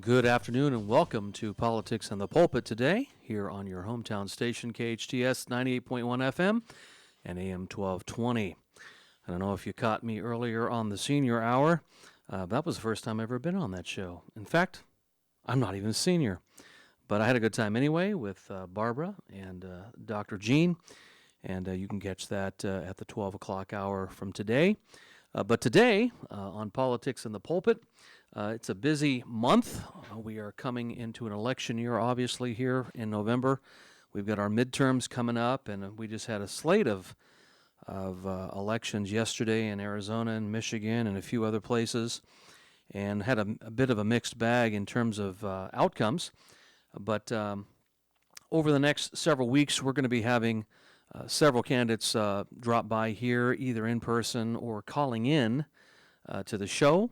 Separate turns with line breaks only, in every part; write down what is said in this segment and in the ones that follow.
Good afternoon and welcome to Politics in the Pulpit today, here on your hometown station, KHTS 98.1 FM and AM 1220. I don't know if you caught me earlier on the senior hour. That was the first time I've ever been on that show. In fact, I'm not even a senior. But I had a good time anyway with Barbara and Dr. Jean, and you can catch that at the 12 o'clock hour from today. But today, on Politics in the Pulpit, it's a busy month. We are coming into an election year, obviously, here in November. We've got our midterms coming up, and we just had a slate of elections yesterday in Arizona and Michigan and a few other places, and had a bit of a mixed bag in terms of outcomes. But over the next several weeks, we're going to be having several candidates drop by here, either in person or calling in to the show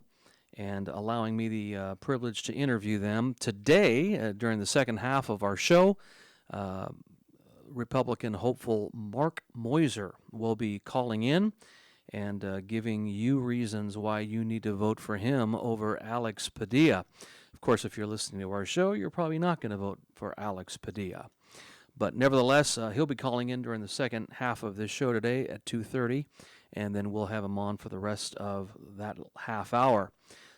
and allowing me the privilege to interview them. Today, during the second half of our show, Republican hopeful Mark Moiser will be calling in and giving you reasons why you need to vote for him over Alex Padilla. Of course, if you're listening to our show, you're probably not going to vote for Alex Padilla. But nevertheless, he'll be calling in during the second half of this show today at 2:30, and then we'll have him on for the rest of that half hour.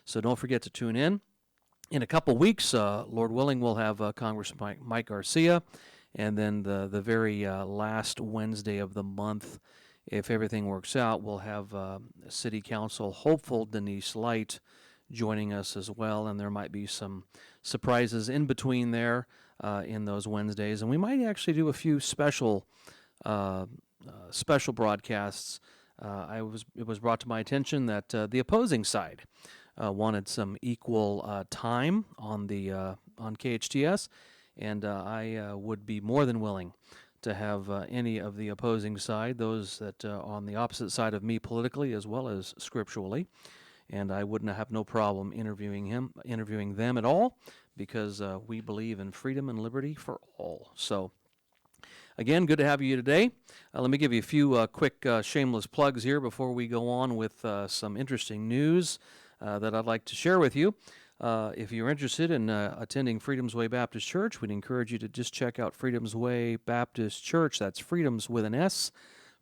So don't forget to tune in. In a couple weeks, Lord willing, we'll have Congressman Mike Garcia, and then the very last Wednesday of the month, if everything works out, we'll have City Council hopeful Denise Light joining us as well, and there might be some surprises in between there in those Wednesdays, and we might actually do a few special broadcasts. It was brought to my attention that the opposing side wanted some equal time on KHTS, and I would be more than willing to have any of the opposing side, those that are on the opposite side of me politically as well as scripturally, and I wouldn't have no problem interviewing them at all, because we believe in freedom and liberty for all. So, again, good to have you today. Let me give you a few quick shameless plugs here before we go on with some interesting news that I'd like to share with you. If you're interested in attending Freedom's Way Baptist Church, we'd encourage you to just check out Freedom's Way Baptist Church. That's Freedom's with an S,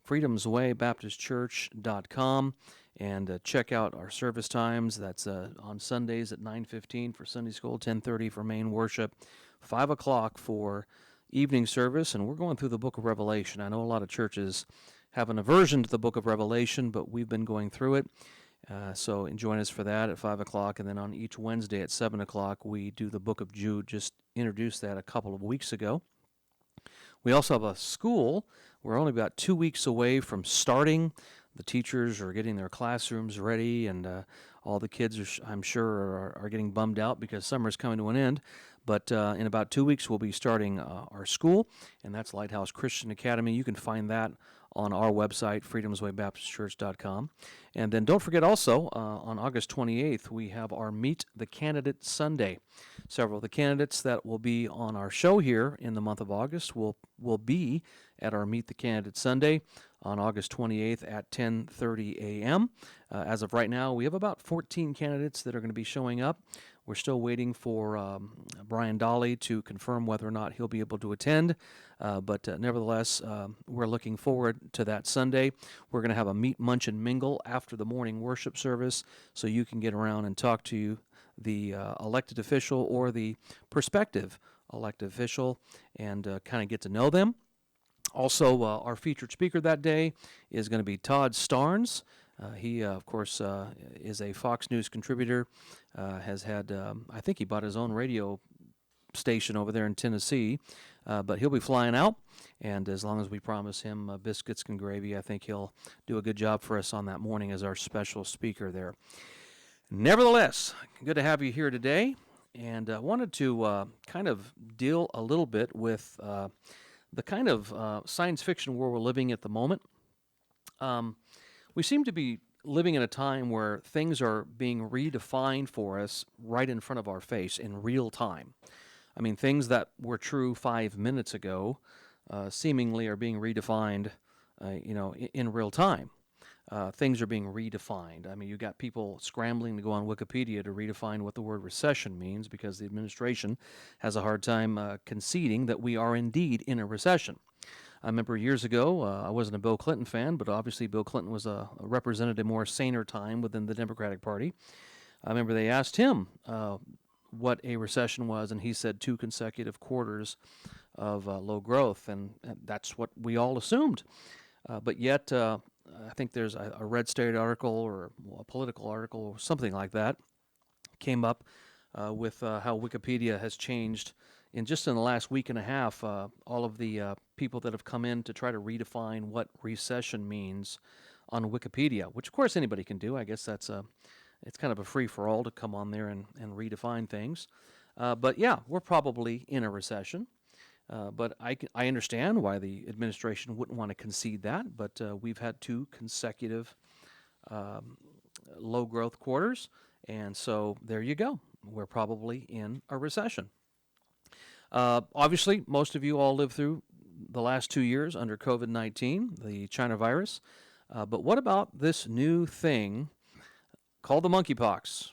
freedomswaybaptistchurch.com, and check out our service times. That's on Sundays at 9:15 for Sunday school, 10:30 for main worship, 5 o'clock for evening service, and we're going through the book of Revelation. I know a lot of churches have an aversion to the book of Revelation, but we've been going through it. So join us for that at 5 o'clock, and then on each Wednesday at 7 o'clock, we do the book of Jude. Just introduced that a couple of weeks ago. We also have a school. We're only about 2 weeks away from starting. The teachers are getting their classrooms ready, and all the kids, I'm sure, are getting bummed out because summer's coming to an end. But in about 2 weeks, we'll be starting our school, and that's Lighthouse Christian Academy. You can find that on our website, freedomswaybaptistchurch.com. And then don't forget also, on August 28th, we have our Meet the Candidate Sunday. Several of the candidates that will be on our show here in the month of August will be at our Meet the Candidate Sunday on August 28th at 10:30 a.m. As of right now, we have about 14 candidates that are going to be showing up. We're still waiting for Brian Dolly to confirm whether or not he'll be able to attend, but nevertheless, we're looking forward to that Sunday. We're going to have a meet, munch, and mingle after the morning worship service, so you can get around and talk to the elected official or the prospective elected official and kind of get to know them. Also, our featured speaker that day is going to be Todd Starnes. He, of course, is a Fox News contributor, has had, I think he bought his own radio station over there in Tennessee, but he'll be flying out, and as long as we promise him biscuits and gravy, I think he'll do a good job for us on that morning as our special speaker there. Nevertheless, good to have you here today, and I wanted to kind of deal a little bit with the kind of science fiction world we're living at the moment. We seem to be living in a time where things are being redefined for us right in front of our face in real time. I mean, things that were true 5 minutes ago seemingly are being redefined, in real time. things are being redefined. I mean, you got people scrambling to go on Wikipedia to redefine what the word recession means because the administration has a hard time conceding that we are indeed in a recession. I remember years ago, I wasn't a Bill Clinton fan, but obviously Bill Clinton was represented a more saner time within the Democratic Party. I remember they asked him what a recession was, and he said 2 consecutive quarters of low growth, and that's what we all assumed. But yet, I think there's a Red State article or a political article or something like that came up with how Wikipedia has changed in the last week and a half. All of the people that have come in to try to redefine what recession means on Wikipedia, which of course anybody can do. I guess it's kind of a free for all to come on there and redefine things. But yeah, we're probably in a recession. But I understand why the administration wouldn't want to concede that. But we've had 2 consecutive low growth quarters. And so there you go. We're probably in a recession. Obviously, most of you all lived through the last 2 years under COVID-19, the China virus. But what about this new thing called the monkeypox?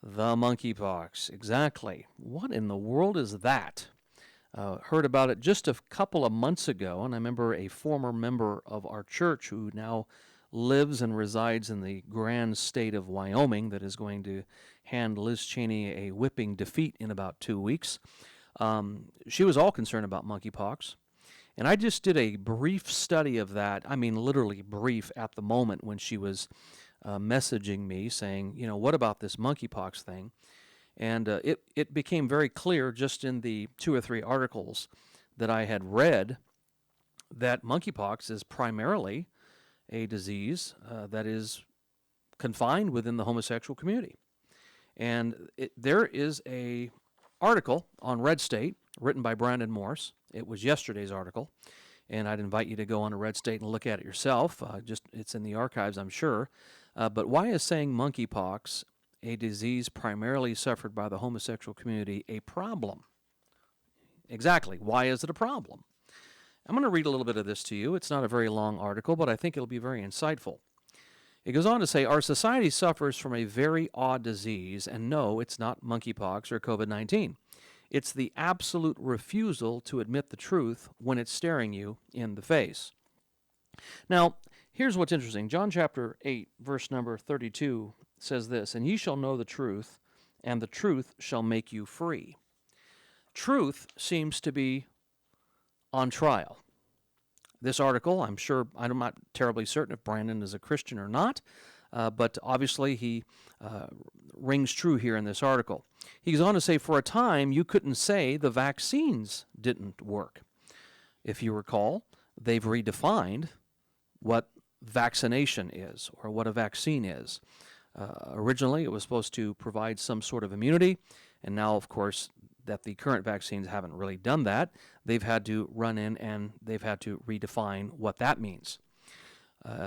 The monkeypox, exactly. What in the world is that? Heard about it just a couple of months ago, and I remember a former member of our church who now lives and resides in the grand state of Wyoming that is going to hand Liz Cheney a whipping defeat in about 2 weeks. She was all concerned about monkeypox, and I just did a brief study of that. I mean, literally brief at the moment when she was messaging me saying, what about this monkeypox thing? And it became very clear just in the 2 or 3 articles that I had read that monkeypox is primarily a disease that is confined within the homosexual community. And there is a article on Red State written by Brandon Morse. It was yesterday's article, and I'd invite you to go on to Red State and look at it yourself. It's in the archives, I'm sure. But why is saying monkeypox, a disease primarily suffered by the homosexual community, a problem? Exactly. Why is it a problem? I'm going to read a little bit of this to you. It's not a very long article, but I think it'll be very insightful. It goes on to say, our society suffers from a very odd disease, and no, it's not monkeypox or COVID-19. It's the absolute refusal to admit the truth when it's staring you in the face. Now, here's what's interesting. John chapter 8, verse number 32 says this, and ye shall know the truth, and the truth shall make you free. Truth seems to be on trial. This article, I'm not terribly certain if Brandon is a Christian or not, but obviously he rings true here in this article. He goes on to say, for a time you couldn't say the vaccines didn't work. If you recall, they've redefined what vaccination is or what a vaccine is. Originally, it was supposed to provide some sort of immunity, and now, of course, that the current vaccines haven't really done that, they've had to run in and they've had to redefine what that means.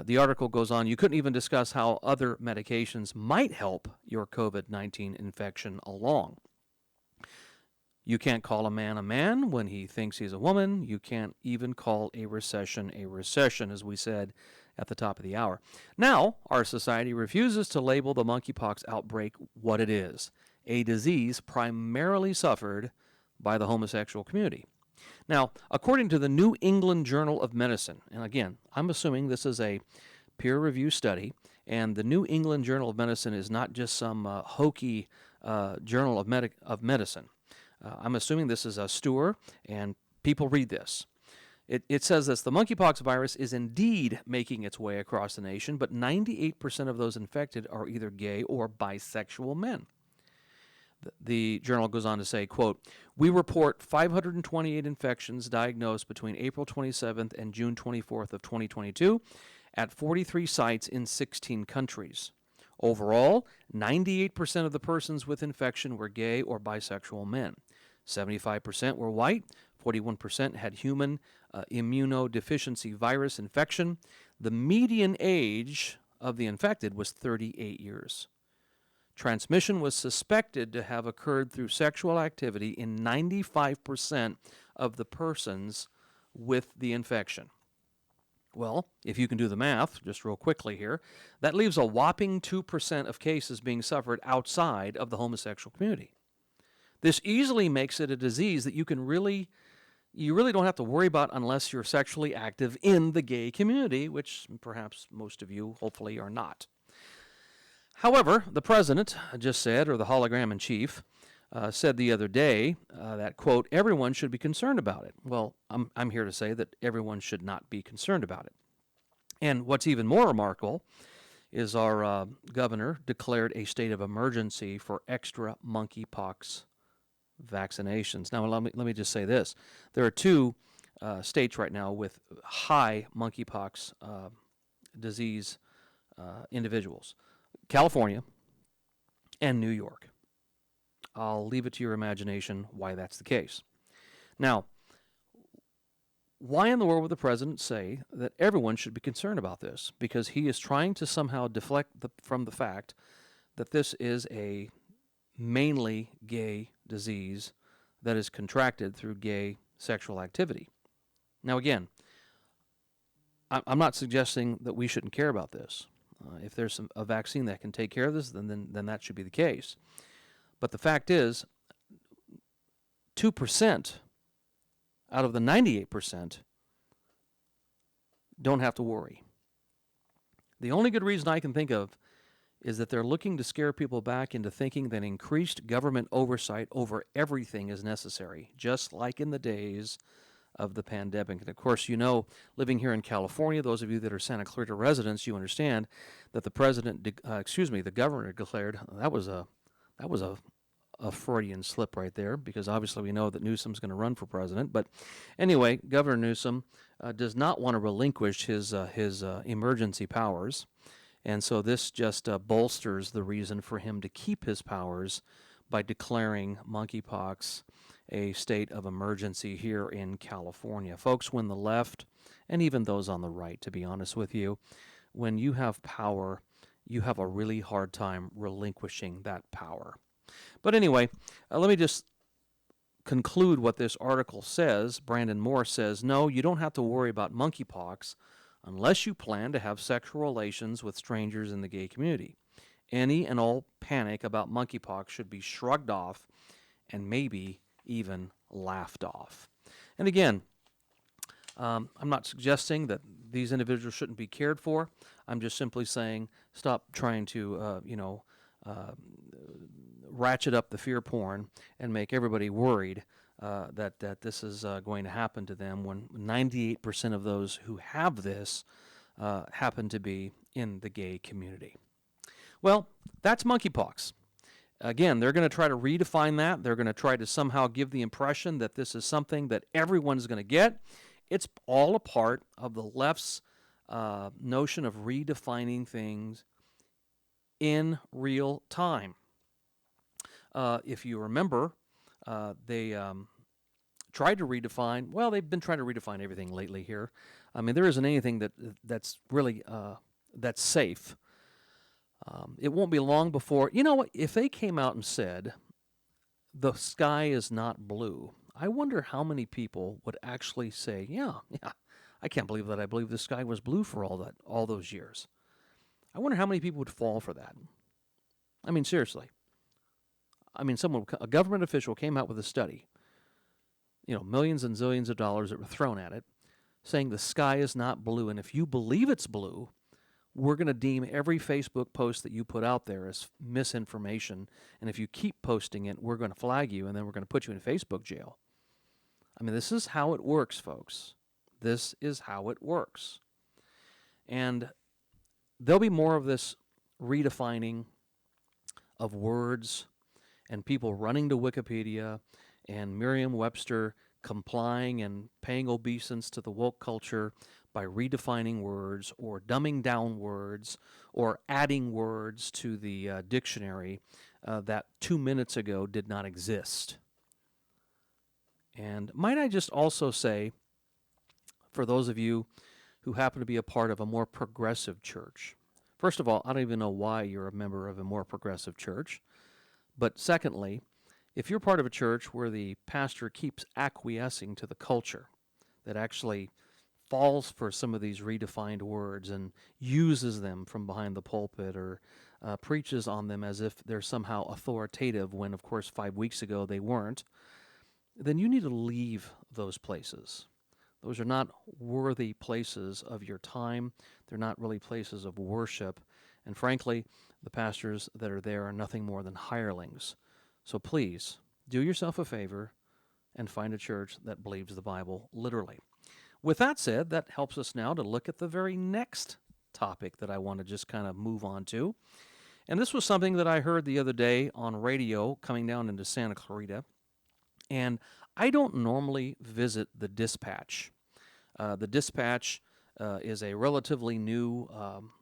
The article goes on, you couldn't even discuss how other medications might help your COVID-19 infection along. You can't call a man when he thinks he's a woman. You can't even call a recession, as we said at the top of the hour. Now, our society refuses to label the monkeypox outbreak what it is, a disease primarily suffered by the homosexual community. Now, according to the New England Journal of Medicine, and again, I'm assuming this is a peer-reviewed study, and the New England Journal of Medicine is not just some hokey journal of medicine. I'm assuming this is a Stewart, and people read this. It says this, the monkeypox virus is indeed making its way across the nation, but 98% of those infected are either gay or bisexual men. The journal goes on to say, quote, we report 528 infections diagnosed between April 27th and June 24th of 2022 at 43 sites in 16 countries. Overall, 98% of the persons with infection were gay or bisexual men. 75% were white, 41% had human immunodeficiency virus infection. The median age of the infected was 38 years. Transmission was suspected to have occurred through sexual activity in 95% of the persons with the infection. Well, if you can do the math, just real quickly here, that leaves a whopping 2% of cases being suffered outside of the homosexual community. This easily makes it a disease that you really don't have to worry about unless you're sexually active in the gay community, which perhaps most of you hopefully are not. However, the president just said, or the hologram in chief, said the other day that, quote, everyone should be concerned about it. Well, I'm here to say that everyone should not be concerned about it. And what's even more remarkable is our governor declared a state of emergency for extra monkeypox vaccinations. Now, let me just say this. There are two states right now with high monkeypox disease individuals, California and New York. I'll leave it to your imagination why that's the case. Now, why in the world would the president say that everyone should be concerned about this? Because he is trying to somehow deflect from the fact that this is a mainly gay disease that is contracted through gay sexual activity. Now, again, I'm not suggesting that we shouldn't care about this. If there's a vaccine that can take care of this, then that should be the case. But the fact is, 2% out of the 98% don't have to worry. The only good reason I can think of is that they're looking to scare people back into thinking that increased government oversight over everything is necessary, just like in the days of the pandemic. And of course, you know, living here in California, those of you that are Santa Clarita residents, you understand that the governor declared that was a Freudian slip right there, because obviously we know that Newsom's going to run for president. But anyway, Governor Newsom does not want to relinquish his emergency powers. And so this just bolsters the reason for him to keep his powers by declaring monkeypox a state of emergency here in California. Folks, when the left, and even those on the right, to be honest with you, when you have power, you have a really hard time relinquishing that power. But anyway, let me just conclude what this article says. Brandon Moore says, no, you don't have to worry about monkeypox unless you plan to have sexual relations with strangers in the gay community. Any and all panic about monkeypox should be shrugged off and maybe even laughed off. And again, I'm not suggesting that these individuals shouldn't be cared for. I'm just simply saying stop trying to, ratchet up the fear porn and make everybody worried that this is going to happen to them when 98% of those who have this happen to be in the gay community. Well, that's monkeypox. Again, they're going to try to redefine that. They're going to try to somehow give the impression that this is something that everyone's going to get. It's all a part of the left's notion of redefining things in real time. If you remember, they tried to redefine, well, they've been trying to redefine everything lately here. I mean, there isn't anything that's really that's safe. It won't be long before, you know what, if they came out and said, the sky is not blue, I wonder how many people would actually say, yeah, I can't believe that I believe the sky was blue for all those years. I wonder how many people would fall for that. I mean, seriously. I mean, a government official came out with a study, millions and zillions of dollars that were thrown at it, saying the sky is not blue, and if you believe it's blue, we're going to deem every Facebook post that you put out there as misinformation, and if you keep posting it, we're going to flag you, and then we're going to put you in Facebook jail. I mean, this is how it works, folks. This is how it works. And there'll be more of this redefining of words and people running to Wikipedia and Merriam-Webster complying and paying obeisance to the woke culture by redefining words or dumbing down words or adding words to the dictionary that 2 minutes ago did not exist. And might I just also say, for those of you who happen to be a part of a more progressive church, first of all, I don't even know why you're a member of a more progressive church. But secondly, if you're part of a church where the pastor keeps acquiescing to the culture that actually falls for some of these redefined words and uses them from behind the pulpit or preaches on them as if they're somehow authoritative when, of course, 5 weeks ago they weren't, then you need to leave those places. Those are not worthy places of your time. They're not really places of worship. And frankly, the pastors that are there are nothing more than hirelings. So please, do yourself a favor and find a church that believes the Bible literally. With that said, that helps us now to look at the very next topic that I want to just kind of move on to. And this was something that I heard the other day on radio coming down into Santa Clarita. And I don't normally visit the Dispatch. The Dispatch is a relatively new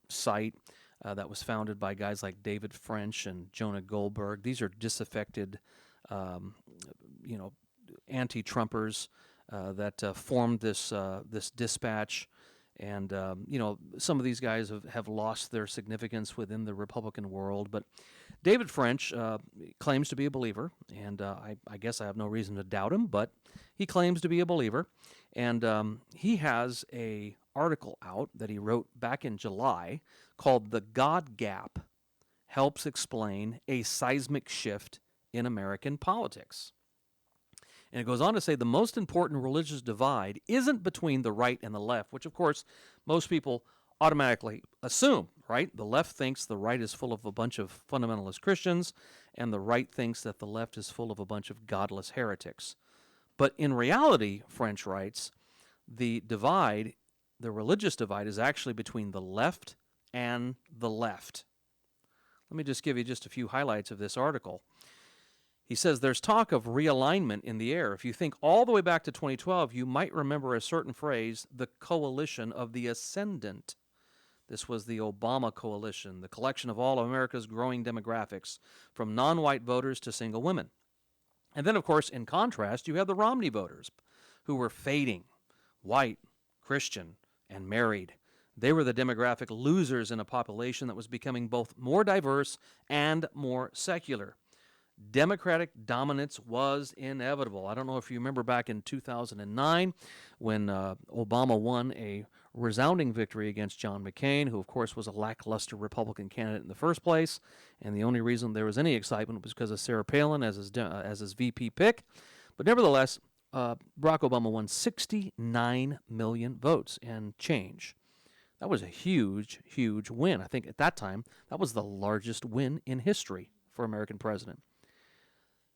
site that was founded by guys like David French and Jonah Goldberg. These are disaffected, anti-Trumpers that formed this Dispatch. And, some of these guys have lost their significance within the Republican world. But David French claims to be a believer, and I guess I have no reason to doubt him, but he claims to be a believer. And he has a article out that he wrote back in July called "The God Gap Helps Explain a Seismic Shift in American Politics." And it goes on to say the most important religious divide isn't between the right and the left, which, of course, most people automatically assume, right? The left thinks the right is full of a bunch of fundamentalist Christians, and the right thinks that the left is full of a bunch of godless heretics. But in reality, French writes, the divide, the religious divide, is actually between the left and the left. Let me just give you just a few highlights of this article. He says there's talk of realignment in the air. If you think all the way back to 2012, you might remember a certain phrase, the coalition of the ascendant. This was the Obama coalition, the collection of all of America's growing demographics, from non-white voters to single women. And then, of course, in contrast, you have the Romney voters, who were fading, white, Christian, and married. They were the demographic losers in a population that was becoming both more diverse and more secular. Democratic dominance was inevitable. I don't know if you remember back in 2009 when Obama won a resounding victory against John McCain, who, of course, was a lackluster Republican candidate in the first place. And the only reason there was any excitement was because of Sarah Palin as his VP pick. But nevertheless, Barack Obama won 69 million votes and change. That was a huge, huge win. I think at that time, that was the largest win in history for American president.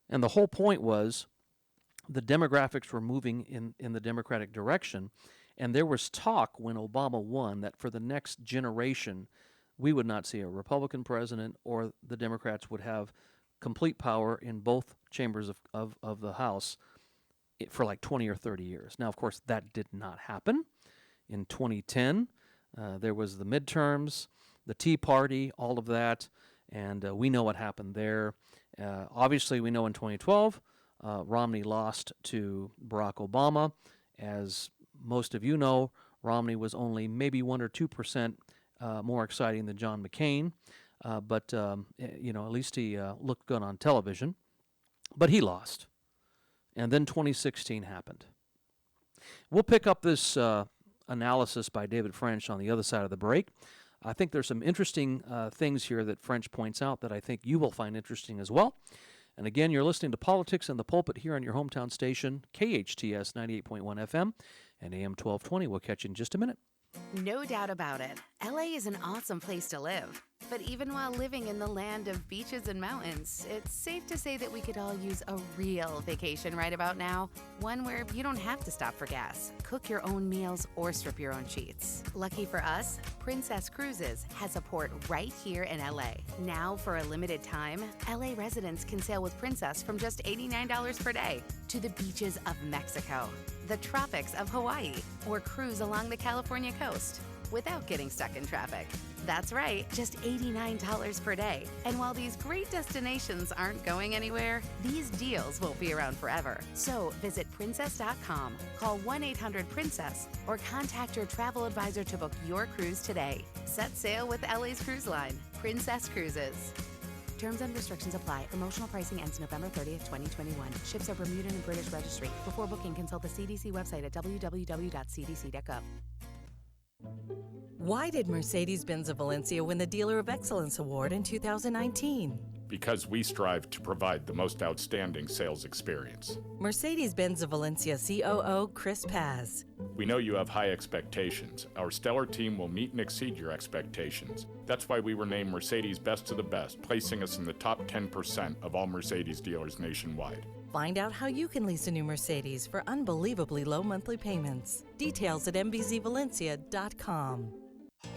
And the whole point was the demographics were moving in the Democratic direction, and there was talk when Obama won that for the next generation, we would not see a Republican president, or the Democrats would have complete power in both chambers of the House for like 20 or 30 years. Now, of course, that did not happen. In 2010, there was the midterms, the Tea Party, all of that, and we know what happened there. Obviously, we know in 2012, Romney lost to Barack Obama. As most of you know, Romney was only maybe 1 or 2% more exciting than John McCain, but at least he looked good on television. But he lost. And then 2016 happened. We'll pick up this analysis by David French on the other side of the break. I think there's some interesting things here that French points out that I think you will find interesting as well. And again, you're listening to Politics in the Pulpit here on your hometown station, KHTS 98.1 FM and AM 1220. We'll catch you in just a minute.
No doubt about it, LA is an awesome place to live. But even while living in the land of beaches and mountains, it's safe to say that we could all use a real vacation right about now. One where you don't have to stop for gas, cook your own meals, or strip your own sheets. Lucky for us, Princess Cruises has a port right here in LA. Now, for a limited time, LA residents can sail with Princess from just $89 per day to the beaches of Mexico, the tropics of Hawaii, or cruise along the California coast without getting stuck in traffic. That's right, just $89 per day. And while these great destinations aren't going anywhere, these deals won't be around forever. So visit princess.com, call 1-800-PRINCESS, or contact your travel advisor to book your cruise today. Set sail with LA's cruise line, Princess Cruises. Terms and restrictions apply. Promotional pricing ends November 30th, 2021. Ships are Bermudan and British registry. Before booking, consult the CDC website at www.cdc.gov.
Why did Mercedes-Benz of Valencia win the Dealer of Excellence Award in 2019?
Because we strive to provide the most outstanding sales experience.
Mercedes-Benz of Valencia COO Chris Paz.
We know you have high expectations. Our stellar team will meet and exceed your expectations. That's why we were named Mercedes Best of the Best, placing us in the top 10% of all Mercedes dealers nationwide.
Find out how you can lease a new Mercedes for unbelievably low monthly payments. Details at mbzvalencia.com.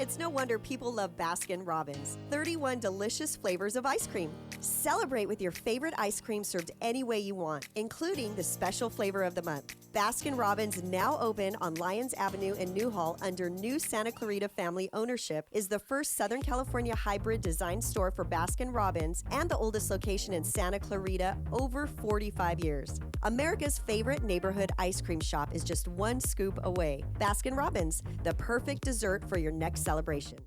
It's no wonder people love Baskin-Robbins. 31 delicious flavors of ice cream. Celebrate with your favorite ice cream served any way you want, including the special flavor of the month. Baskin-Robbins, now open on Lyons Avenue in Newhall under new Santa Clarita family ownership, is the first Southern California hybrid design store for Baskin-Robbins and the oldest location in Santa Clarita, over 45 years. America's favorite neighborhood ice cream shop is just one scoop away. Baskin-Robbins, the perfect dessert for your next celebration.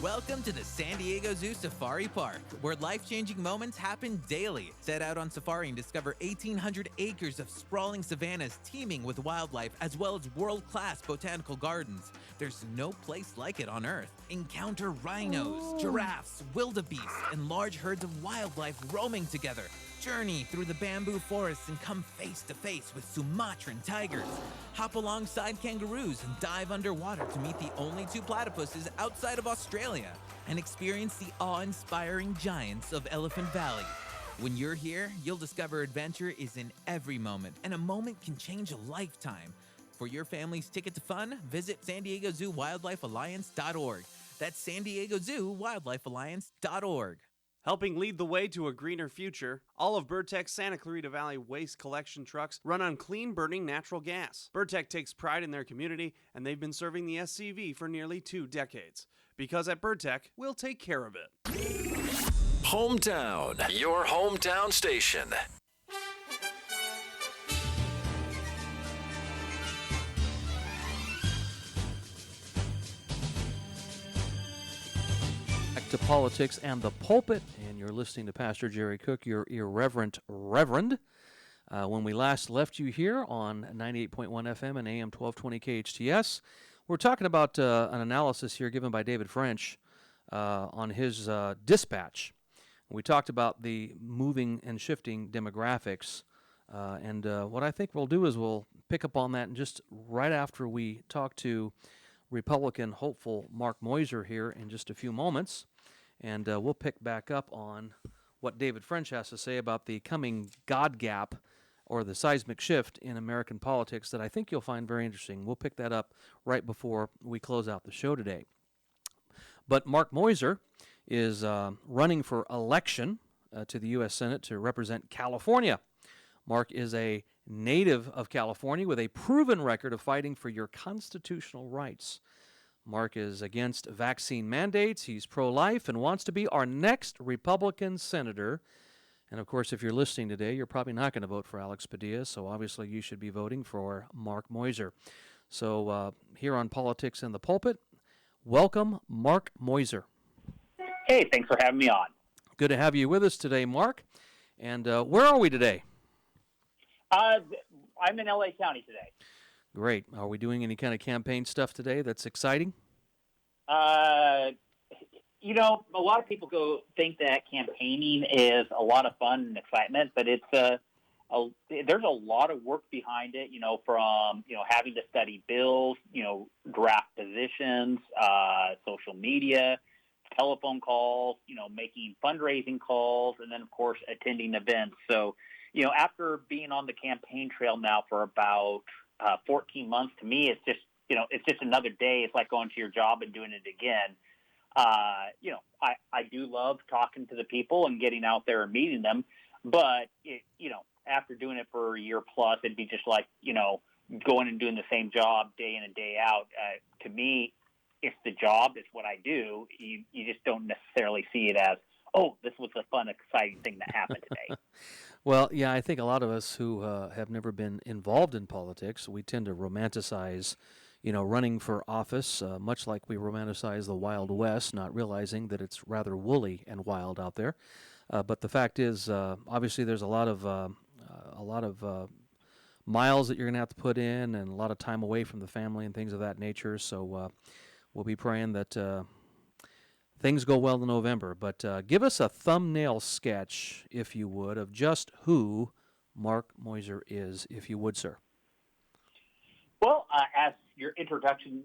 Welcome to the San Diego Zoo Safari Park, where life-changing moments happen daily. Set out on safari and discover 1,800 acres of sprawling savannas teeming with wildlife, as well as world-class botanical gardens. There's no place like it on Earth. Encounter rhinos, giraffes, wildebeest, and large herds of wildlife roaming together. Journey through the bamboo forests and come face to face with Sumatran tigers. Hop alongside kangaroos and dive underwater to meet the only two platypuses outside of Australia and experience the awe-inspiring giants of Elephant Valley. When you're here, you'll discover adventure is in every moment, and a moment can change a lifetime. For your family's ticket to fun, visit San Diego Zoo Wildlife Alliance.org. That's San Diego Zoo Wildlife Alliance.org.
Helping lead the way to a greener future, all of Burtek's Santa Clarita Valley waste collection trucks run on clean-burning natural gas. Burtek takes pride in their community, and they've been serving the SCV for nearly 2 decades. Because at Burtek, we'll take care of it.
Hometown, your hometown station.
To Politics and the Pulpit, and you're listening to Pastor Jerry Cook, your irreverent reverend. When we last left you here on 98.1 FM and AM 1220 KHTS, we're talking about an analysis here given by David French on his dispatch. We talked about the moving and shifting demographics, and what I think we'll do is we'll pick up on that and just right after we talk to Republican hopeful Mark Moiser here in just a few moments. And we'll pick back up on what David French has to say about the coming God gap or the seismic shift in American politics that I think you'll find very interesting. We'll pick that up right before we close out the show today. But Mark Moiser is running for election to the U.S. Senate to represent California. Mark is a native of California with a proven record of fighting for your constitutional rights. Mark is against vaccine mandates, he's pro-life, and wants to be our next Republican senator. And, of course, if you're listening today, you're probably not going to vote for Alex Padilla, so obviously you should be voting for Mark Moiser. So here on Politics in the Pulpit, welcome Mark Moiser.
Hey, thanks for having me on.
Good to have you with us today, Mark. And where are we today?
I'm in L.A. County today.
Great. Are we doing any kind of campaign stuff today that's exciting?
A lot of people think that campaigning is a lot of fun and excitement, but it's there's a lot of work behind it, from, having to study bills, draft positions, social media, telephone calls, making fundraising calls, and then, of course, attending events. So, after being on the campaign trail now for about 14 months, to me, it's just another day. It's like going to your job and doing it again. I do love talking to the people and getting out there and meeting them, but after doing it for a year plus, it'd be just like, going and doing the same job day in and day out. To me, it's the job, it's what I do. You just don't necessarily see it as, oh, this was a fun, exciting thing that happened today.
Well, yeah, I think a lot of us who have never been involved in politics, we tend to romanticize, running for office, much like we romanticize the Wild West, not realizing that it's rather woolly and wild out there. But the fact is, obviously, there's a lot of miles that you're going to have to put in, and a lot of time away from the family and things of that nature. So we'll be praying that things go well in November. But give us a thumbnail sketch, if you would, of just who Mark Moiser is, if you would, sir.
Well, as your introduction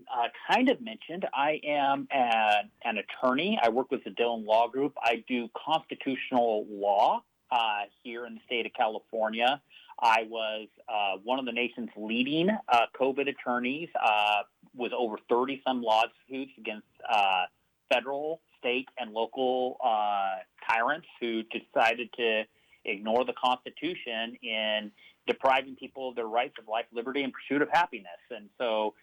kind of mentioned, I am an attorney. I work with the Dillon Law Group. I do constitutional law here in the state of California. I was one of the nation's leading COVID attorneys with over 30-some lawsuits against federal, state, and local tyrants who decided to ignore the Constitution in depriving people of their rights of life, liberty, and pursuit of happiness. And so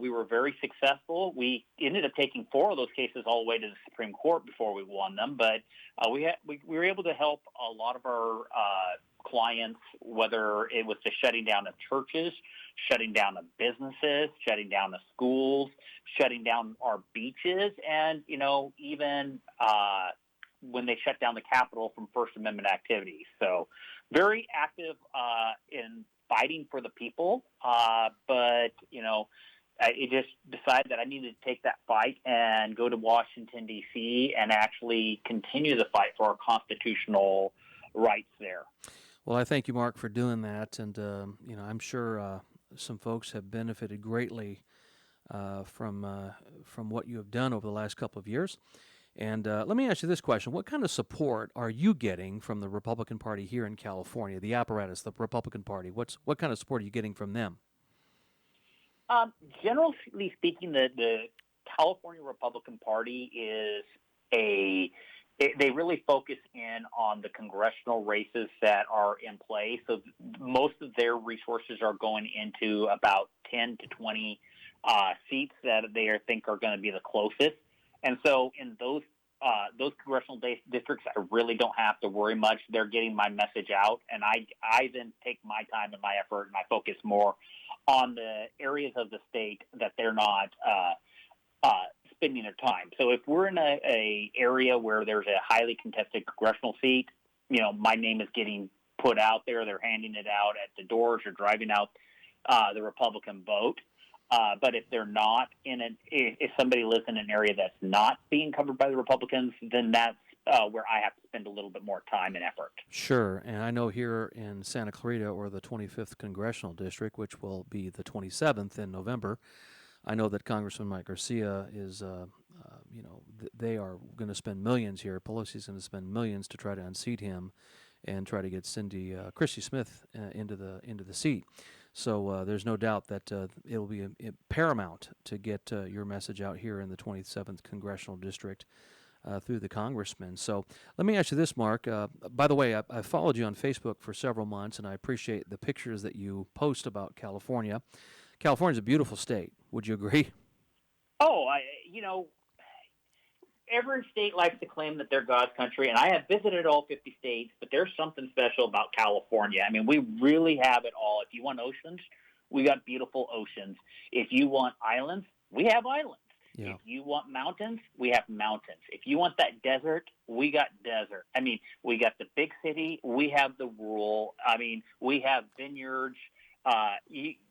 we were very successful. We ended up taking 4 of those cases all the way to the Supreme Court before we won them. But we were able to help a lot of our clients, whether it was the shutting down of churches, shutting down of businesses, shutting down of schools, shutting down our beaches, and, even when they shut down the Capitol from First Amendment activities. So very active in fighting for the people, but, I just decided that I needed to take that fight and go to Washington, D.C., and actually continue the fight for our constitutional rights there.
Well, I thank you, Mark, for doing that, and I'm sure some folks have benefited greatly from what you have done over the last couple of years. And let me ask you this question. What kind of support are you getting from the Republican Party here in California, the apparatus, the Republican Party? What kind of support are you getting from them?
Generally speaking, the California Republican Party is they really focus in on the congressional races that are in play. So most of their resources are going into about 10 to 20 seats that they think are going to be the closest. And so in those congressional districts, I really don't have to worry much. They're getting my message out, and I then take my time and my effort, and I focus more on the areas of the state that they're not spending their time. So if we're in a area where there's a highly contested congressional seat, my name is getting put out there. They're handing it out at the doors or driving out the Republican vote. But if they're not if somebody lives in an area that's not being covered by the Republicans, then that's where I have to spend a little bit more time and effort.
Sure, and I know here in Santa Clarita, or the 25th Congressional District, which will be the 27th in November, I know that Congressman Mike Garcia is, they are going to spend millions here. Pelosi's going to spend millions to try to unseat him and try to get Christy Smith into the seat. So there's no doubt that it will be paramount to get your message out here in the 27th Congressional District through the congressman. So let me ask you this, Mark. By the way, I followed you on Facebook for several months, and I appreciate the pictures that you post about California. California's a beautiful state. Would you agree?
Oh, every state likes to claim that they're God's country, and I have visited all 50 states, but there's something special about California. I mean, we really have it all. If you want oceans, we got beautiful oceans. If you want islands, we have islands. Yeah. If you want mountains, we have mountains. If you want that desert, we got desert. I mean, we got the big city, we have the rural. I mean, we have vineyards.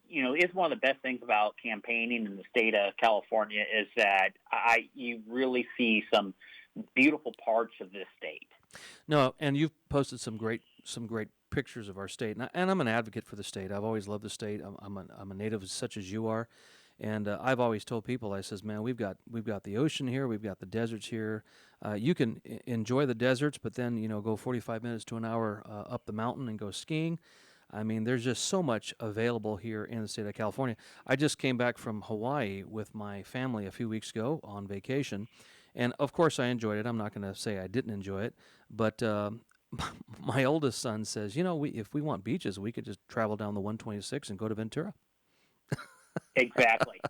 It's one of the best things about campaigning in the state of California is that you really see some beautiful parts of this state.
No, and you've posted some great pictures of our state, and I'm an advocate for the state. I've always loved the state. I'm a native such as you are, and I've always told people, I says, man, we've got the ocean here, we've got the deserts here. You can enjoy the deserts, but then go 45 minutes to an hour up the mountain and go skiing. I mean, there's just so much available here in the state of California. I just came back from Hawaii with my family a few weeks ago on vacation, and of course I enjoyed it. I'm not going to say I didn't enjoy it, but my oldest son says, if we want beaches, we could just travel down the 126 and go to Ventura.
Exactly.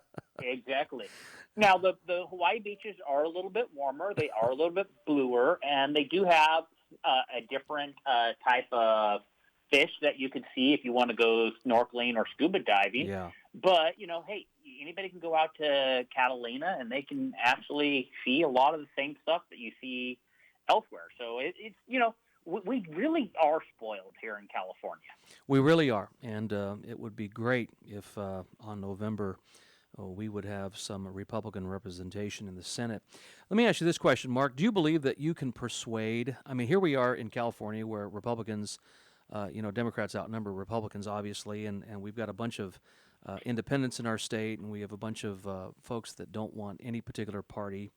Now, the Hawaii beaches are a little bit warmer. They are a little bit bluer, and they do have a different type of fish that you could see if you want to go snorkeling or scuba diving.
Yeah.
But, hey, anybody can go out to Catalina and they can actually see a lot of the same stuff that you see elsewhere. So it's we really are spoiled here in California.
We really are, and it would be great if on November we would have some Republican representation in the Senate. Let me ask you this question, Mark. Do you believe that you can persuade? I mean, here we are in California where Republicans, Democrats outnumber Republicans, obviously, and we've got a bunch of independents in our state, and we have a bunch of folks that don't want any particular party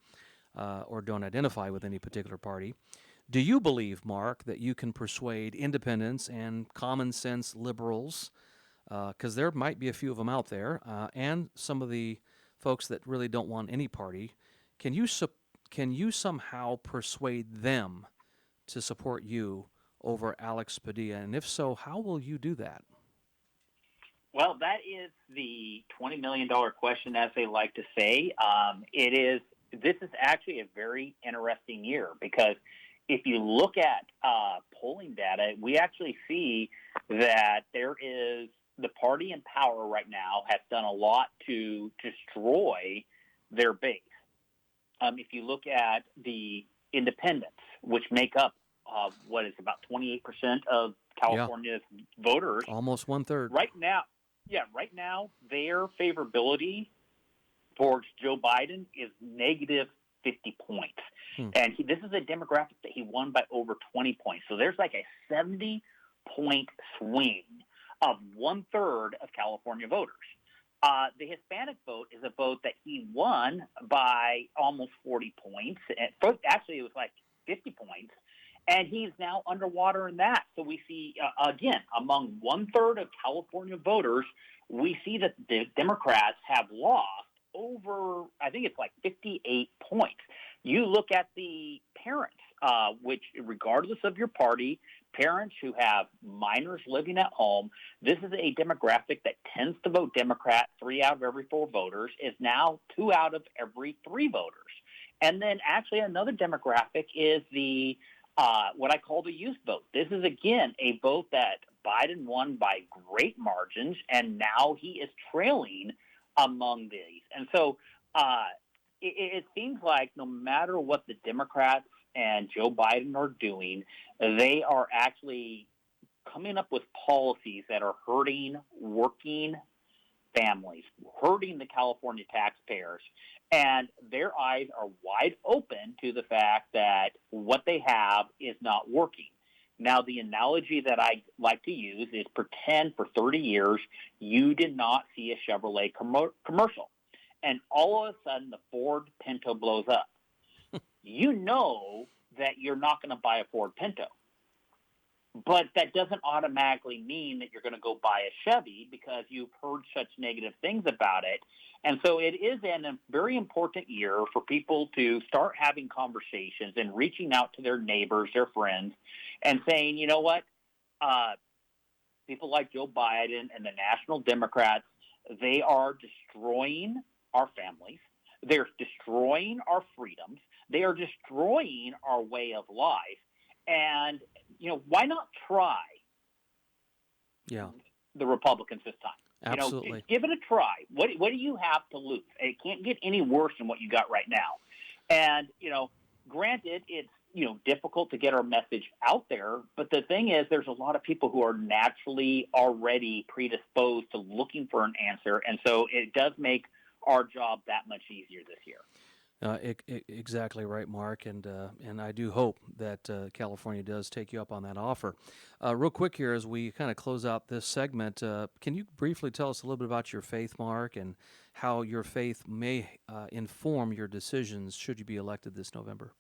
or don't identify with any particular party. Do you believe, Mark, that you can persuade independents and common sense liberals, because there might be a few of them out there, and some of the folks that really don't want any party, can you somehow persuade them to support you over Alex Padilla? And if so, how will you do that?
Well, that is the $20 million question, as they like to say. This is actually a very interesting year because if you look at polling data, we actually see that there is the party in power right now has done a lot to destroy their base. If you look at the independents, which make up what is about 28% of California's voters,
almost 1/3
right now, their favorability towards Joe Biden is negative 50 points. And this is a demographic that he won by over 20 points. So there's like a 70-point swing of 1/3 of California voters. The Hispanic vote is a vote that he won by almost 40 points. Actually, it was like 50 points. And he's now underwater in that. So we see, again, among 1/3 of California voters, we see that the Democrats have lost over, I think it's like 58 points. You look at the parents, which regardless of your party, parents who have minors living at home, this is a demographic that tends to vote Democrat. 3 out of every 4 voters is now 2 out of every 3 voters. And then actually another demographic is the what I call the youth vote. This is, again, a vote that Biden won by great margins, and now he is trailing among these. And so it seems like no matter what the Democrats and Joe Biden are doing, they are actually coming up with policies that are hurting working families, hurting the California taxpayers, and their eyes are wide open to the fact that what they have is not working. Now, the analogy that I like to use is pretend for 30 years you did not see a Chevrolet commercial, and all of a sudden the Ford Pinto blows up. You know that you're not going to buy a Ford Pinto. But that doesn't automatically mean that you're going to go buy a Chevy because you've heard such negative things about it. And so it is a very important year for people to start having conversations and reaching out to their neighbors, their friends, and saying, you know what, people like Joe Biden and the National Democrats, they are destroying our families. They're destroying our freedoms. They are destroying our way of life. And, why not try the Republicans this time?
Absolutely.
Give it a try. What do you have to lose? It can't get any worse than what you got right now. And, granted, it's, difficult to get our message out there. But the thing is, there's a lot of people who are naturally already predisposed to looking for an answer. And so it does make our job that much easier this year.
Exactly right, Mark, and I do hope that California does take you up on that offer. Real quick here, as we kind of close out this segment, can you briefly tell us a little bit about your faith, Mark, and how your faith may inform your decisions should you be elected this November?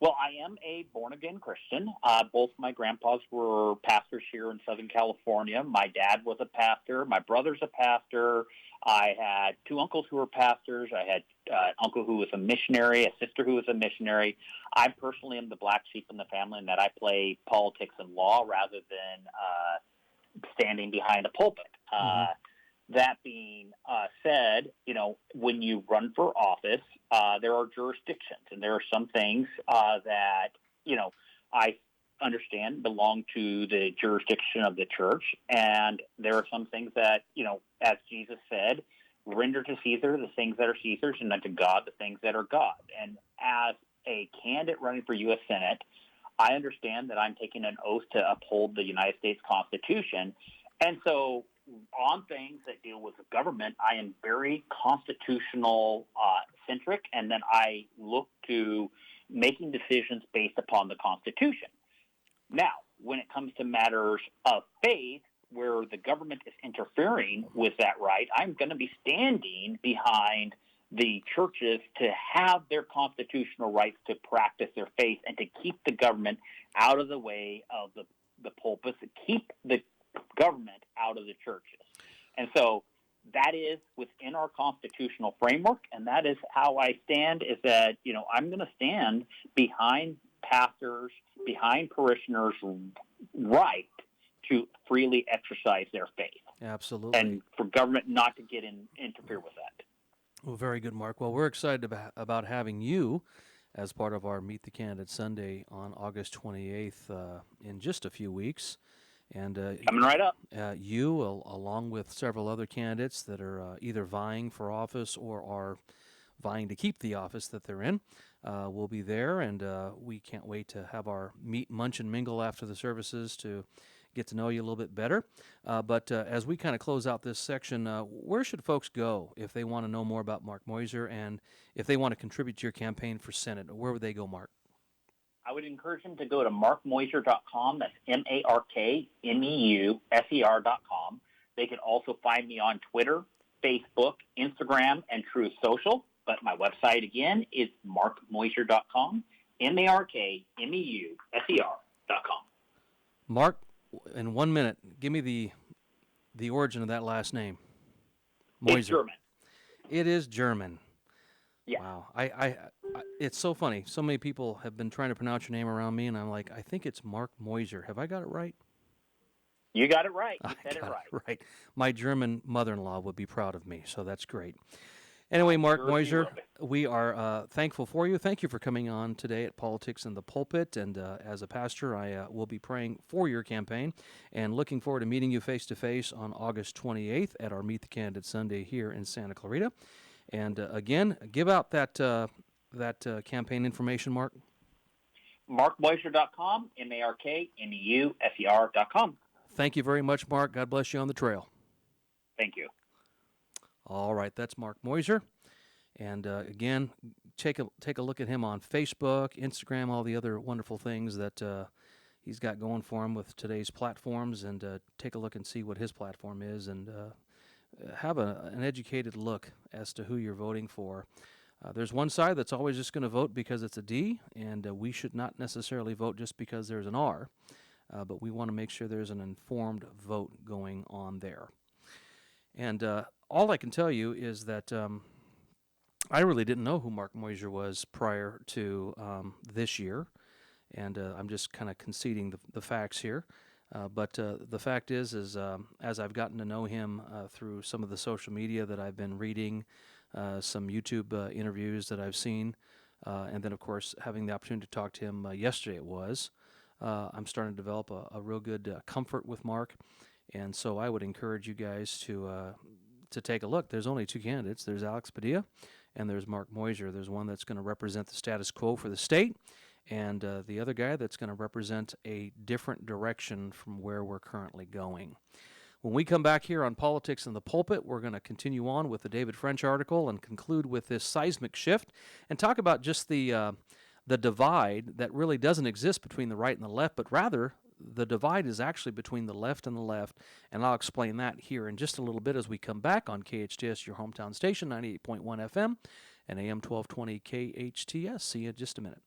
Well, I am a born-again Christian. Both my grandpas were pastors here in Southern California. My dad was a pastor. My brother's a pastor. I had 2 uncles who were pastors. I had an uncle who was a missionary, a sister who was a missionary. I personally am the black sheep in the family in that I play politics and law rather than standing behind a pulpit. That being said, when you run for office, there are jurisdictions, and there are some things that, I understand belong to the jurisdiction of the church, and there are some things that, as Jesus said, render to Caesar the things that are Caesar's and unto God the things that are God. And as a candidate running for U.S. Senate, I understand that I'm taking an oath to uphold the United States Constitution. And so on things that deal with the government, I am very constitutional centric, and then I look to making decisions based upon the Constitution. Now, when it comes to matters of faith, where the government is interfering with that right, I'm going to be standing behind the churches to have their constitutional rights to practice their faith and to keep the government out of the way of the pulpits, to keep the government out of the churches. And so that is within our constitutional framework, and that is how I stand, is that, I'm going to stand behind pastors, behind parishioners' right to freely exercise their faith.
Absolutely.
And for government not to get interfere with that.
Well, very good, Mark. Well, we're excited about having you as part of our Meet the Candidate Sunday on August 28th in just a few weeks. And
coming right up.
You, along with several other candidates that are either vying for office or are vying to keep the office that they're in, will be there. And we can't wait to have our meet, munch, and mingle after the services to get to know you a little bit better. But as we kind of close out this section, where should folks go if they want to know more about Mark Moiser and if they want to contribute to your campaign for Senate? Where would they go, Mark?
I would encourage them to go to markmoiser.com. That's markmeuser.com. They can also find me on Twitter, Facebook, Instagram, and Truth Social. But my website, again, is markmoiser.com, markmeuser.com.
Mark, in 1 minute, give me the origin of that last name. Moiser.
It's German.
It is German.
Yeah.
Wow. I it's so funny. So many people have been trying to pronounce your name around me, and I'm like, I think it's Mark Moiser. Have I got it right?
You got it right. You said it
got
right.
Right. My German mother-in-law would be proud of me, so that's great. Anyway, Mark Moiser, we are thankful for you. Thank you for coming on today at Politics in the Pulpit. And as a pastor, I will be praying for your campaign and looking forward to meeting you face-to-face on August 28th at our Meet the Candidate Sunday here in Santa Clarita. And again, give out that campaign information, Mark.
markmoiser.com, markmeuser.com.
Thank you very much, Mark. God bless you on the trail.
Thank you.
All right, that's Mark Moiser. And again, take a look at him on Facebook, Instagram, all the other wonderful things that he's got going for him with today's platforms, and take a look and see what his platform is, and have an educated look as to who you're voting for. There's one side that's always just going to vote because it's a D, and we should not necessarily vote just because there's an R, but we want to make sure there's an informed vote going on there. And all I can tell you is that I really didn't know who Mark Moiser was prior to this year, and I'm just kind of conceding the facts here. But the fact is as I've gotten to know him through some of the social media that I've been reading, some YouTube interviews that I've seen, and then, of course, having the opportunity to talk to him yesterday I'm starting to develop a real good comfort with Mark. And so I would encourage you guys to take a look. There's only two candidates. There's Alex Padilla and there's Mark Moiser. There's one that's going to represent the status quo for the state, and the other guy that's going to represent a different direction from where we're currently going. When we come back here on Politics in the Pulpit, we're going to continue on with the David French article and conclude with this seismic shift and talk about just the divide that really doesn't exist between the right and the left, but rather the divide is actually between the left and the left, and I'll explain that here in just a little bit as we come back on KHTS, your hometown station, 98.1 FM and AM 1220 KHTS. See you in just a minute.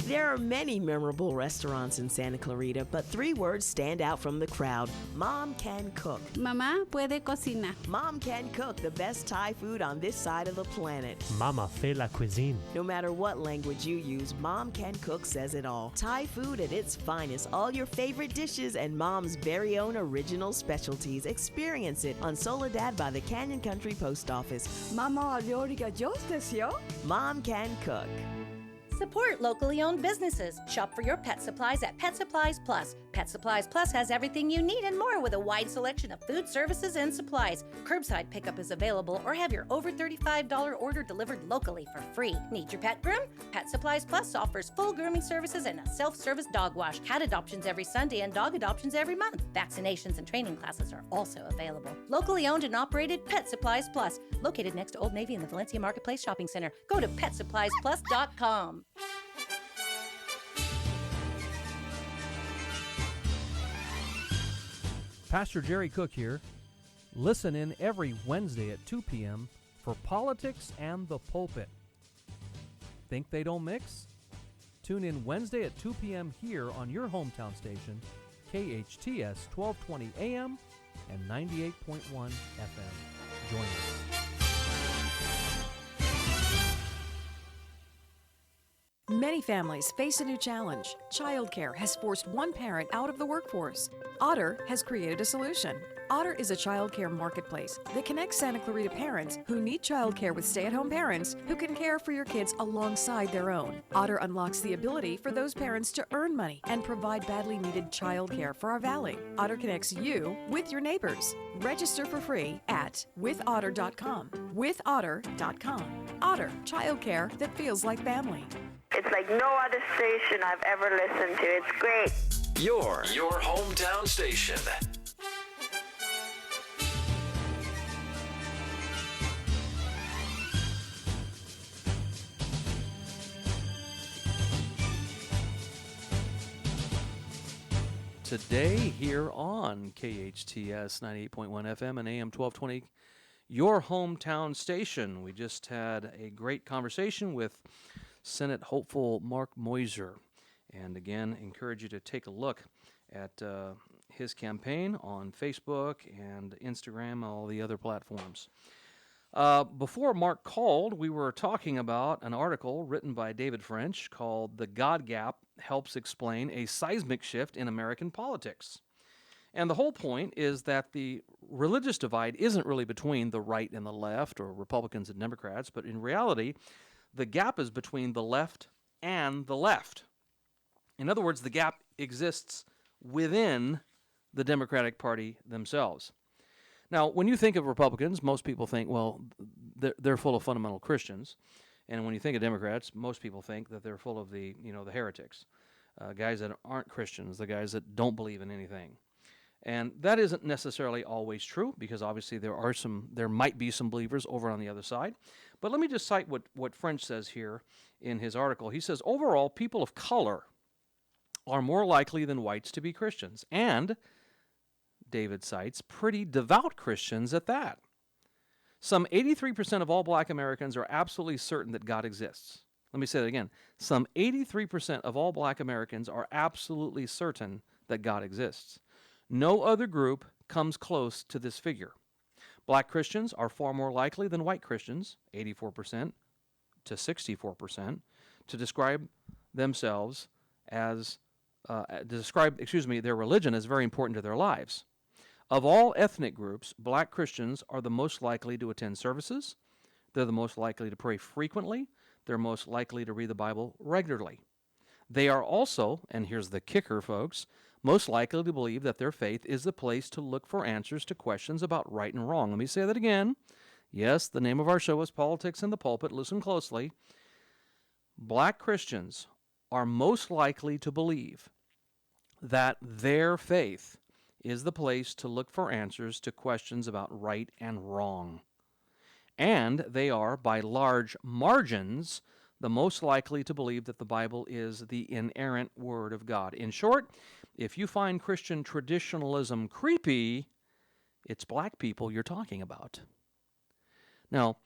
There are many memorable restaurants in Santa Clarita, but three words stand out from the crowd. Mom can cook.
Mamá puede cocinar.
Mom can cook the best Thai food on this side of the planet.
Mama fait la cuisine.
No matter what language you use, Mom can cook says it all. Thai food at its finest, all your favorite dishes and Mom's very own original specialties. Experience it on Soledad by the Canyon Country Post Office.
Mama 요리가 좋으세요?
Mom can cook.
Support locally owned businesses. Shop for your pet supplies at Pet Supplies Plus.
Pet Supplies Plus has everything you need and more with a wide selection of food services and supplies. Curbside pickup is available, or have your over $35 order delivered locally for free. Need your pet groomed? Pet Supplies Plus offers full grooming services and a self-service dog wash, cat adoptions every Sunday, and dog adoptions every month. Vaccinations and training classes are also available. Locally owned and operated Pet Supplies Plus, located next to Old Navy in the Valencia Marketplace Shopping Center. Go to PetSuppliesPlus.com.
Pastor Jerry Cook here. Listen in every Wednesday at 2 p.m. for Politics and the Pulpit. Think they don't mix? Tune in Wednesday at 2 p.m. here on your hometown station, KHTS 1220 AM and 98.1 FM. Join us.
Many families face a new challenge. Childcare has forced one parent out of the workforce. Otter has created a solution. Otter is a childcare marketplace that connects Santa Clarita parents who need childcare with stay-at-home parents who can care for your kids alongside their own. Otter unlocks the ability for those parents to earn money and provide badly needed childcare for our valley. Otter connects you with your neighbors. Register for free at withotter.com. Withotter.com. Otter, childcare that feels like family.
It's like no other station I've ever listened to. It's great.
Your hometown station.
Today here on KHTS 98.1 FM and AM 1220, your hometown station. We just had a great conversation with Senate hopeful Mark Moiser. And again, encourage you to take a look at his campaign on Facebook and Instagram and all the other platforms. Before Mark called, we were talking about an article written by David French called "The God Gap Helps Explain a Seismic Shift in American Politics." And the whole point is that the religious divide isn't really between the right and the left, or Republicans and Democrats, but in reality, the gap is between the left and the left. In other words, the gap exists within the Democratic Party themselves. Now, when you think of Republicans, most people think, well, they're full of fundamental Christians. And when you think of Democrats, most people think that they're full of the heretics, guys that aren't Christians, the guys that don't believe in anything. And that isn't necessarily always true, because obviously there might be some believers over on the other side. But let me just cite what French says here in his article. He says, overall, people of color are more likely than whites to be Christians. And, David cites, pretty devout Christians at that. Some 83% of all black Americans are absolutely certain that God exists. Let me say that again. Some 83% of all black Americans are absolutely certain that God exists. No other group comes close to this figure. Black Christians are far more likely than white Christians, 84% to 64%, to describe themselves as, their religion as very important to their lives. Of all ethnic groups, black Christians are the most likely to attend services. They're the most likely to pray frequently. They're most likely to read the Bible regularly. They are also, and here's the kicker, folks, most likely to believe that their faith is the place to look for answers to questions about right and wrong. Let me say that again. Yes, the name of our show is Politics in the Pulpit. Listen closely. Black Christians are most likely to believe that their faith is the place to look for answers to questions about right and wrong. And they are, by large margins, the most likely to believe that the Bible is the inerrant Word of God. In short, if you find Christian traditionalism creepy, it's black people you're talking about. Now,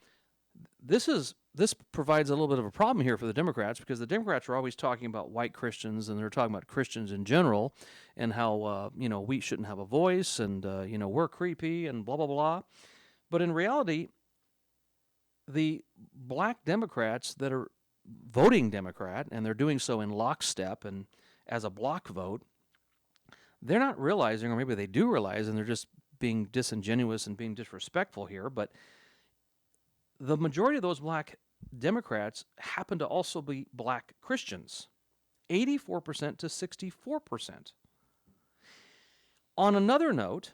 this provides a little bit of a problem here for the Democrats, because the Democrats are always talking about white Christians, and they're talking about Christians in general, and how we shouldn't have a voice, and we're creepy, and blah blah blah. But in reality, the black Democrats that are voting Democrat, and they're doing so in lockstep and as a block vote, they're not realizing, or maybe they do realize, and they're just being disingenuous and being disrespectful here, but the majority of those black Democrats happen to also be black Christians, 84% to 64%. On another note,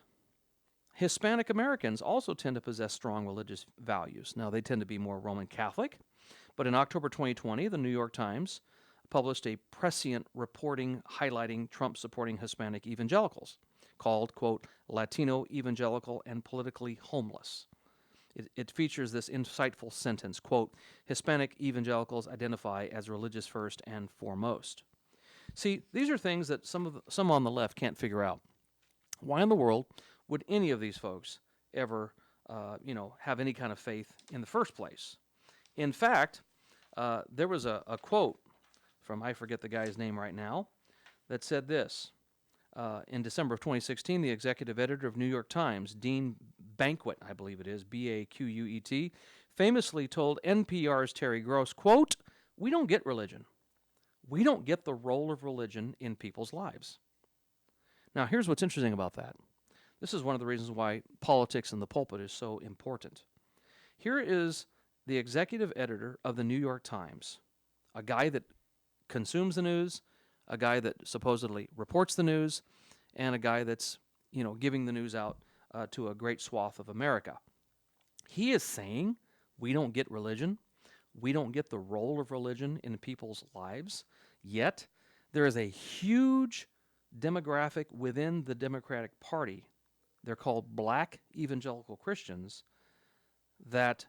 Hispanic Americans also tend to possess strong religious values. Now, they tend to be more Roman Catholic, but in October 2020, the New York Times published a prescient reporting highlighting Trump-supporting Hispanic evangelicals called, quote, Latino evangelical and politically homeless. It features this insightful sentence, quote, Hispanic evangelicals identify as religious first and foremost. See, these are things that some on the left can't figure out. Why in the world would any of these folks ever, have any kind of faith in the first place? In fact, there was a quote from, I forget the guy's name right now, that said this. In December of 2016, the executive editor of New York Times, Dean Banquet, I believe it is, B-A-Q-U-E-T, famously told NPR's Terry Gross, quote, we don't get religion. We don't get the role of religion in people's lives. Now, here's what's interesting about that. This is one of the reasons why Politics in the Pulpit is so important. Here is the executive editor of the New York Times, a guy that consumes the news, a guy that supposedly reports the news, and a guy that's, giving the news out to a great swath of America. He is saying we don't get religion. We don't get the role of religion in people's lives. Yet, there is a huge demographic within the Democratic Party. They're called Black evangelical Christians that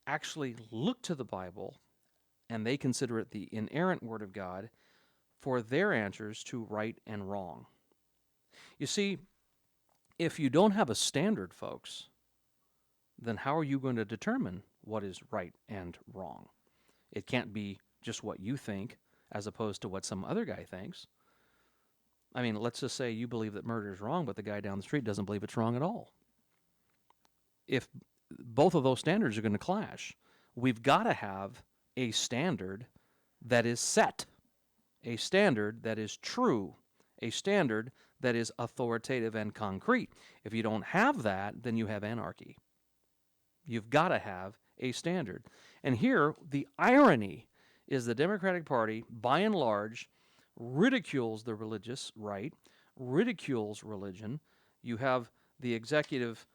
actually look to the Bible, and they consider it the inerrant Word of God, for their answers to right and wrong. You see, if you don't have a standard, folks, then how are you going to determine what is right and wrong? It can't be just what you think as opposed to what some other guy thinks. I mean, let's just say you believe that murder is wrong, but the guy down the street doesn't believe it's wrong at all. If both of those standards are going to clash, we've got to have a standard that is set, a standard that is true, a standard that is authoritative and concrete. If you don't have that, then you have anarchy. You've got to have a standard. And here, the irony is the Democratic Party, by and large, ridicules the religious right, ridicules religion. You have the executive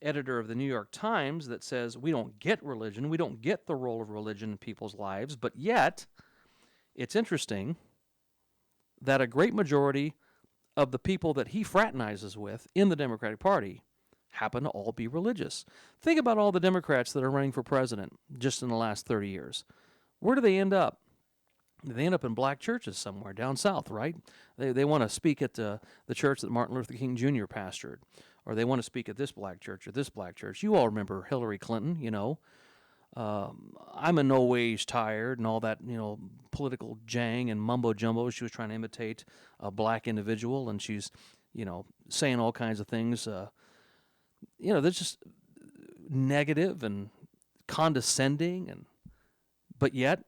editor of the New York Times that says we don't get religion, we don't get the role of religion in people's lives, but yet it's interesting that a great majority of the people that he fraternizes with in the Democratic Party happen to all be religious. Think about all the Democrats that are running for president just in the last 30 years. Where do they end up? They end up in black churches somewhere down south, right? They want to speak at the church that Martin Luther King Jr. pastored, or they want to speak at this black church or this black church. You all remember Hillary Clinton, I'm in no ways tired and all that, political jang and mumbo jumbo. She was trying to imitate a black individual, and she's, saying all kinds of things. That's just negative and condescending, but yet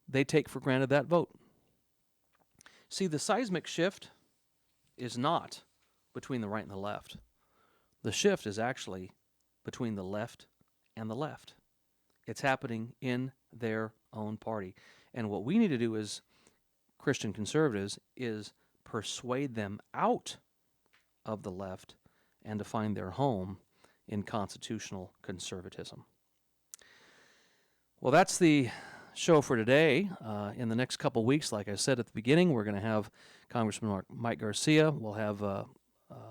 they take for granted that vote. See, the seismic shift is not between the right and the left. The shift is actually between the left and the left. It's happening in their own party. And what we need to do as Christian conservatives is persuade them out of the left and to find their home in constitutional conservatism. Well, that's the show for today. In the next couple weeks, like I said at the beginning, we're going to have Congressman Mike Garcia. We'll have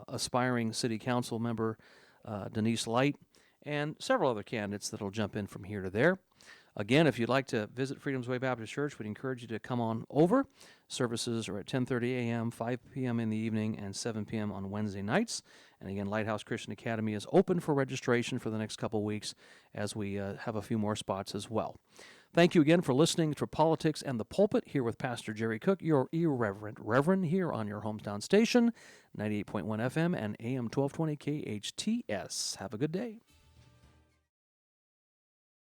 aspiring city council member Denise Light, and several other candidates that will jump in from here to there. Again, if you'd like to visit Freedom's Way Baptist Church, we'd encourage you to come on over. Services are at 10:30 a.m., 5 p.m. in the evening, and 7 p.m. on Wednesday nights. And again, Lighthouse Christian Academy is open for registration for the next couple weeks as we have a few more spots as well. Thank you again for listening to Politics and the Pulpit here with Pastor Jerry Cook, your irreverent reverend here on your hometown station, 98.1 FM and AM 1220 KHTS. Have a good day.